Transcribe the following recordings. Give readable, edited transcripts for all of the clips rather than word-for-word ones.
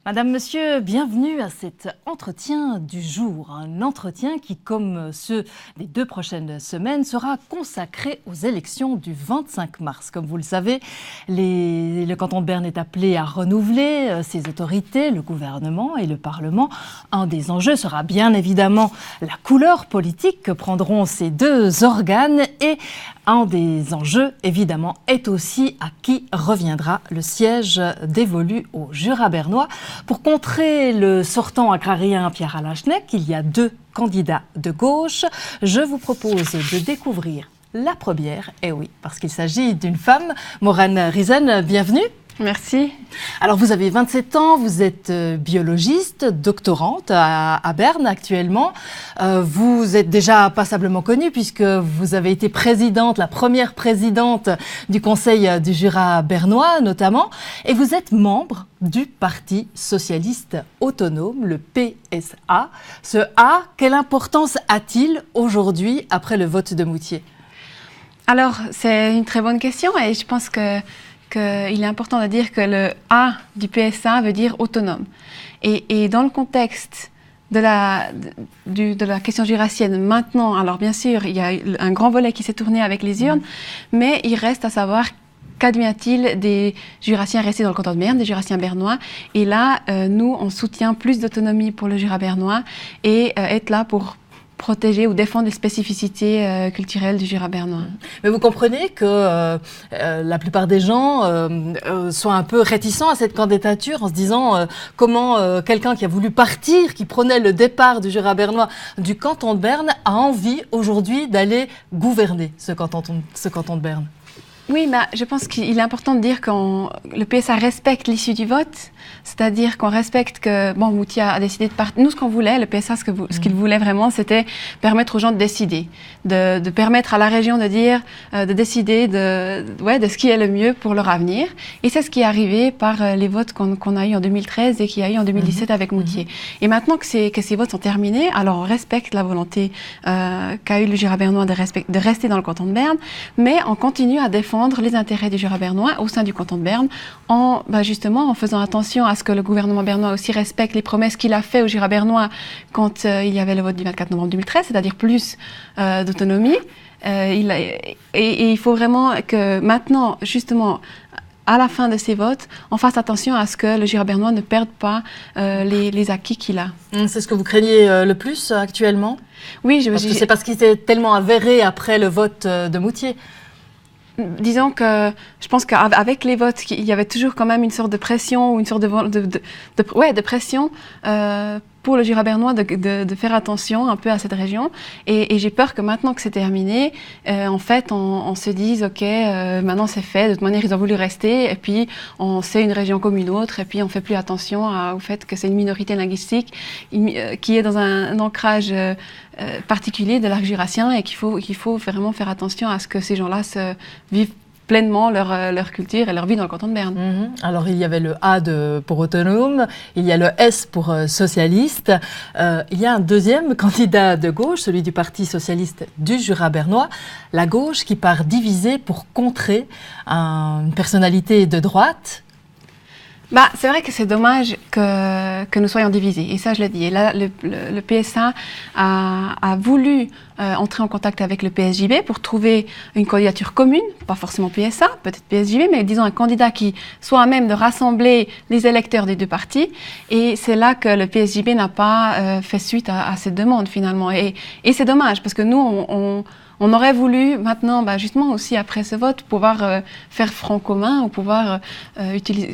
Madame, Monsieur, bienvenue à cet entretien du jour. Un entretien qui, comme ceux des 2 prochaines semaines, sera consacré aux élections du 25 mars. Comme vous le savez, le canton de Berne est appelé à renouveler ses autorités, le gouvernement et le Parlement. Un des enjeux sera bien évidemment la couleur politique que prendront ces 2 organes et un des enjeux, évidemment, est aussi à qui reviendra le siège dévolu au Jura bernois. Pour contrer le sortant agrarien Pierre-Alain Schneck, il y a 2 candidats de gauche. Je vous propose de découvrir la première, et oui, parce qu'il s'agit d'une femme. Maureen Riesen, bienvenue. Merci. Alors vous avez 27 ans, vous êtes biologiste, doctorante à Berne actuellement. Vous êtes déjà passablement connue puisque vous avez été présidente, la première présidente du Conseil du Jura bernois notamment. Et vous êtes membre du Parti socialiste autonome, le PSA. Ce A, quelle importance a-t-il aujourd'hui après le vote de Moutier ? Alors c'est une très bonne question et je pense qu'il est important de dire que le A du PSA veut dire autonome. Et dans le contexte de la question jurassienne maintenant, alors bien sûr, il y a un grand volet qui s'est tourné avec les urnes, mais il reste à savoir qu'advient-il des jurassiens restés dans le canton de Berne, des jurassiens bernois. Et là, nous, on soutient plus d'autonomie pour le Jura bernois et être là pour protéger ou défendre les spécificités culturelles du Jura bernois. Mais vous comprenez que la plupart des gens sont un peu réticents à cette candidature en se disant comment quelqu'un qui a voulu partir, qui prônait le départ du Jura bernois du canton de Berne, a envie aujourd'hui d'aller gouverner ce canton de Berne. Oui, mais je pense qu'il est important de dire que le PSA respecte l'issue du vote, c'est-à-dire qu'on respecte que, bon, Moutier a décidé de partir. Nous, ce qu'on voulait, le PSA, ce qu'il voulait vraiment, c'était permettre aux gens de décider, de permettre à la région de dire, de décider de ce qui est le mieux pour leur avenir. Et c'est ce qui est arrivé par les votes qu'on a eu en 2013 et qu'il y a eu en 2017 avec Moutier. Et maintenant que ces votes sont terminés, alors on respecte la volonté qu'a eu le Jura bernois de rester dans le canton de Berne, mais on continue à défendre les intérêts du Jura bernois au sein du canton de Berne en faisant attention à ce que le gouvernement bernois aussi respecte les promesses qu'il a fait au Jura bernois quand il y avait le vote du 24 novembre 2013, c'est-à-dire plus d'autonomie. Et il faut vraiment que maintenant, justement, à la fin de ces votes, on fasse attention à ce que le Jura bernois ne perde pas les acquis qu'il a. C'est ce que vous craignez le plus actuellement ? Oui, c'est parce qu'il s'est tellement avéré après le vote de Moutier. Disons que je pense qu'avec les votes, il y avait toujours quand même une sorte de pression ou une sorte de pression pour le Jura bernois de faire attention un peu à cette région. Et j'ai peur que maintenant que c'est terminé, en fait, on se dise, OK, maintenant c'est fait, de toute manière, ils ont voulu rester, et puis c'est une région comme une autre, et puis on fait plus attention au fait que c'est une minorité linguistique qui est dans un ancrage particulier de l'arc jurassien et qu'il faut vraiment faire attention à ce que ces gens-là vivent pleinement leur culture et leur vie dans le canton de Berne. Alors il y avait le A pour autonome, il y a le S pour socialiste. Il y a un deuxième candidat de gauche, celui du Parti socialiste du Jura bernois, la gauche qui part diviser pour contrer une personnalité de droite. C'est vrai que c'est dommage que nous soyons divisés, et ça je l'ai dit. Et là, le PSA a voulu entrer en contact avec le PSJB pour trouver une candidature commune, pas forcément PSA, peut-être PSJB, mais disons un candidat qui soit à même de rassembler les électeurs des 2 partis. Et c'est là que le PSJB n'a pas fait suite à cette demande finalement. Et c'est dommage, parce que nous, on aurait voulu maintenant, justement aussi après ce vote, pouvoir faire front commun ou pouvoir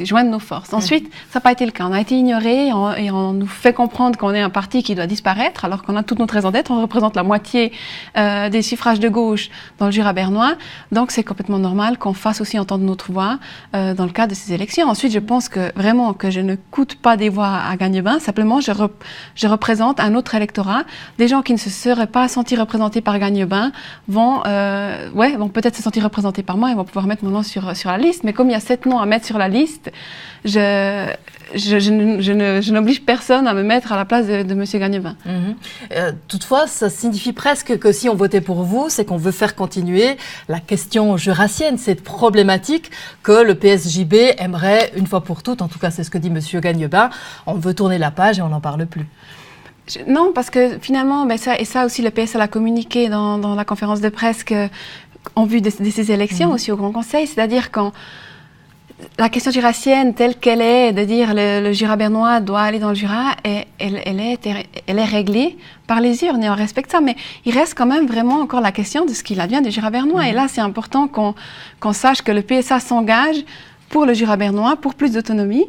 joindre nos forces. Ensuite, ça n'a pas été le cas. On a été ignorés et on nous fait comprendre qu'on est un parti qui doit disparaître alors qu'on a toute notre raison d'être. On représente la moitié des suffrages de gauche dans le Jura bernois. Donc c'est complètement normal qu'on fasse aussi entendre notre voix dans le cadre de ces élections. Ensuite, je pense que vraiment que je ne coûte pas des voix à Gagnebin. Simplement, je représente un autre électorat. Des gens qui ne se seraient pas sentis représentés par Gagnebin vont peut-être se sentir représentés par moi et vont pouvoir mettre mon nom sur la liste. Mais comme il y a 7 noms à mettre sur la liste, je je n'oblige personne à me mettre à la place de M. Gagnevin. Toutefois, ça signifie presque que si on votait pour vous, c'est qu'on veut faire continuer la question jurassienne, cette problématique que le PSJB aimerait une fois pour toutes, en tout cas c'est ce que dit M. Gagnevin, on veut tourner la page et on n'en parle plus. Non, parce que finalement, ça aussi le PS l'a communiqué dans la conférence de presse en vue de ces élections aussi au Grand Conseil, c'est-à-dire quand la question jurassienne telle qu'elle est, de dire le Jura bernois doit aller dans le Jura, elle est réglée par les urnes et on respecte ça. Mais il reste quand même vraiment encore la question de ce qu'il advient du Jura bernois. Et là, c'est important qu'on sache que le PSA s'engage pour le Jura bernois, pour plus d'autonomie.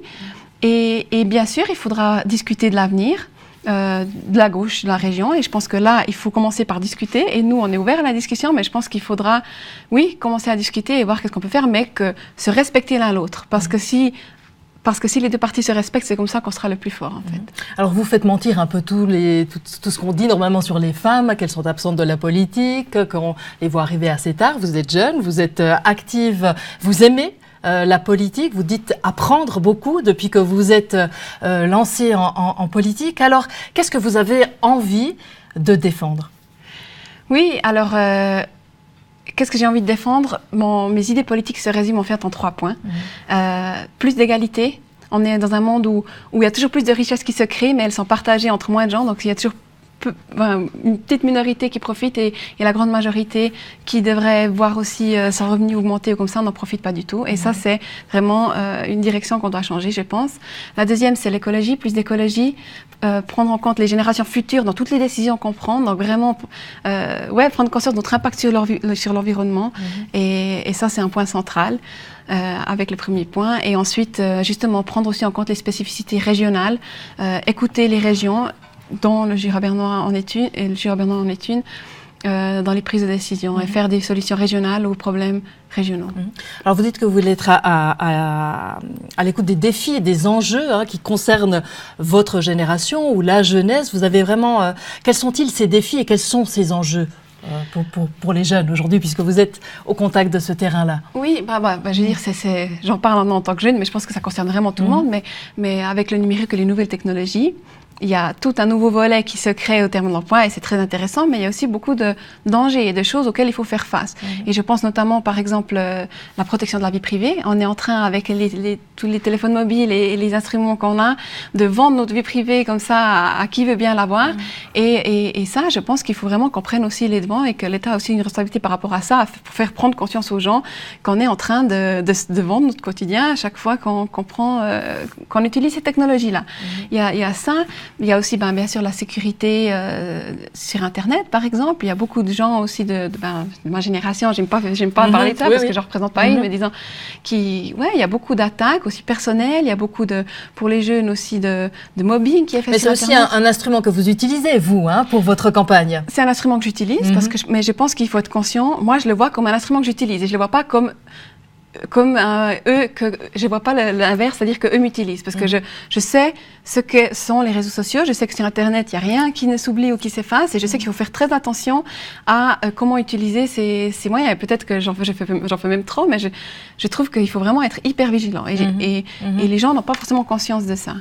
Et bien sûr, il faudra discuter de l'avenir. De la gauche, de la région. Et je pense que là, il faut commencer par discuter. Et nous, on est ouvert à la discussion, mais je pense qu'il faudra, oui, commencer à discuter et voir qu'est-ce qu'on peut faire, mais que se respecter l'un l'autre. Parce que si les deux parties se respectent, c'est comme ça qu'on sera le plus fort, en fait. Alors, vous faites mentir un peu tout ce qu'on dit normalement sur les femmes, qu'elles sont absentes de la politique, qu'on les voit arriver assez tard. Vous êtes jeune, vous êtes active, vous aimez la politique, vous dites apprendre beaucoup depuis que vous êtes lancé en politique. Alors, qu'est-ce que vous avez envie de défendre? Oui, alors, qu'est-ce que j'ai envie de défendre? Mes idées politiques se résument en fait en 3 points. Plus d'égalité. On est dans un monde où il y a toujours plus de richesses qui se créent, mais elles sont partagées entre moins de gens, donc il y a toujours une petite minorité qui profite et la grande majorité qui devrait voir aussi son revenu augmenter ou comme ça, on n'en profite pas du tout. Et ça, c'est vraiment une direction qu'on doit changer, je pense. La deuxième, c'est l'écologie, plus d'écologie, prendre en compte les générations futures dans toutes les décisions qu'on prend, donc vraiment prendre conscience de notre impact sur l'environnement. Et ça, c'est un point central. Avec le premier point. Et ensuite, justement, prendre aussi en compte les spécificités régionales, écouter les régions, dont le Jura bernois en est une, et le Jura bernois en est une, dans les prises de décision et faire des solutions régionales aux problèmes régionaux. Alors vous dites que vous voulez être à l'écoute des défis et des enjeux qui concernent votre génération ou la jeunesse. Vous avez vraiment... quels sont-ils ces défis et quels sont ces enjeux pour les jeunes aujourd'hui, puisque vous êtes au contact de ce terrain-là? Oui, je veux dire, j'en parle en tant que jeune, mais je pense que ça concerne vraiment tout le monde. Mais avec le numérique et les nouvelles technologies, il y a tout un nouveau volet qui se crée au terme de l'emploi et c'est très intéressant, mais il y a aussi beaucoup de dangers et de choses auxquelles il faut faire face. Et je pense notamment, par exemple, la protection de la vie privée. On est en train, avec tous les téléphones mobiles et les instruments qu'on a, de vendre notre vie privée comme ça à qui veut bien l'avoir. Et ça, je pense qu'il faut vraiment qu'on prenne aussi les devants et que l'État a aussi une responsabilité par rapport à ça, pour faire prendre conscience aux gens qu'on est en train de vendre notre quotidien à chaque fois qu'on utilise ces technologies-là. Il y a ça. Il y a aussi, bien sûr, la sécurité sur Internet, par exemple. Il y a beaucoup de gens aussi de ma génération, j'aime pas parler de ça parce que je ne représente pas une, mais disons, il y a beaucoup d'attaques aussi personnelles, il y a beaucoup pour les jeunes aussi de mobbing qui est fait sur Internet. Mais c'est aussi un instrument que vous utilisez, vous, pour votre campagne. C'est un instrument que j'utilise, mais je pense qu'il faut être conscient. Moi, je le vois comme un instrument que j'utilise et je ne le vois pas comme eux, que je vois pas l'inverse, c'est-à-dire qu'eux m'utilisent, parce que je sais ce que sont les réseaux sociaux, je sais que sur Internet, il n'y a rien qui ne s'oublie ou qui s'efface, et je sais qu'il faut faire très attention à comment utiliser ces moyens. Et peut-être que j'en fais même trop, mais je trouve qu'il faut vraiment être hyper vigilant, et les gens n'ont pas forcément conscience de ça.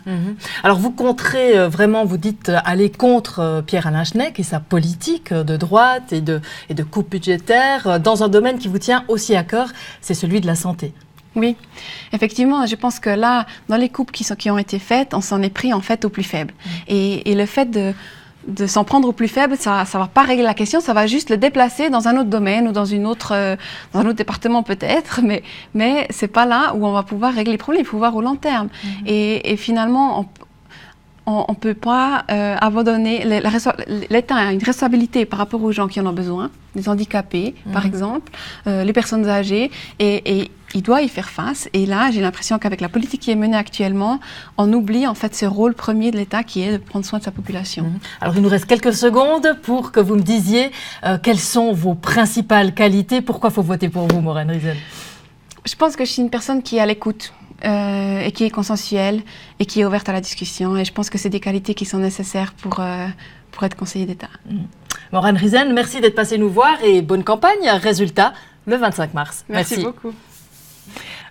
Alors vous compterez vraiment, vous dites, aller contre Pierre-Alain Schnegg et sa politique de droite et de coupe budgétaire dans un domaine qui vous tient aussi à cœur, c'est celui de la santé. Oui, effectivement, je pense que là, dans les coupes qui ont été faites, on s'en est pris en fait aux plus faibles. Et le fait de s'en prendre aux plus faibles, ça va pas régler la question, ça va juste le déplacer dans un autre domaine ou dans un autre département peut-être, mais c'est pas là où on va pouvoir régler les problèmes, il faut voir au long terme. Et finalement, on ne peut pas abandonner. L'État a une responsabilité par rapport aux gens qui en ont besoin, les handicapés, par exemple, les personnes âgées, et il doit y faire face. Et là, j'ai l'impression qu'avec la politique qui est menée actuellement, on oublie en fait ce rôle premier de l'État qui est de prendre soin de sa population. Alors, il nous reste quelques secondes pour que vous me disiez quelles sont vos principales qualités. Pourquoi il faut voter pour vous, Maureen Riesen? Je pense que je suis une personne qui est à l'écoute. Et qui est consensuelle et qui est ouverte à la discussion. Et je pense que c'est des qualités qui sont nécessaires pour être conseiller d'État. Maureen Riesen, merci d'être passée nous voir et bonne campagne. Résultat, le 25 mars. Merci beaucoup.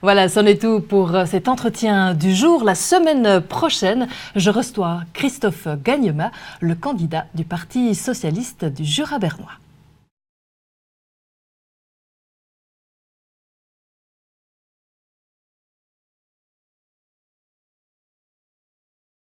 Voilà, c'en est tout pour cet entretien du jour. La semaine prochaine, je reçois Christophe Gagnema, le candidat du Parti socialiste du Jura bernois.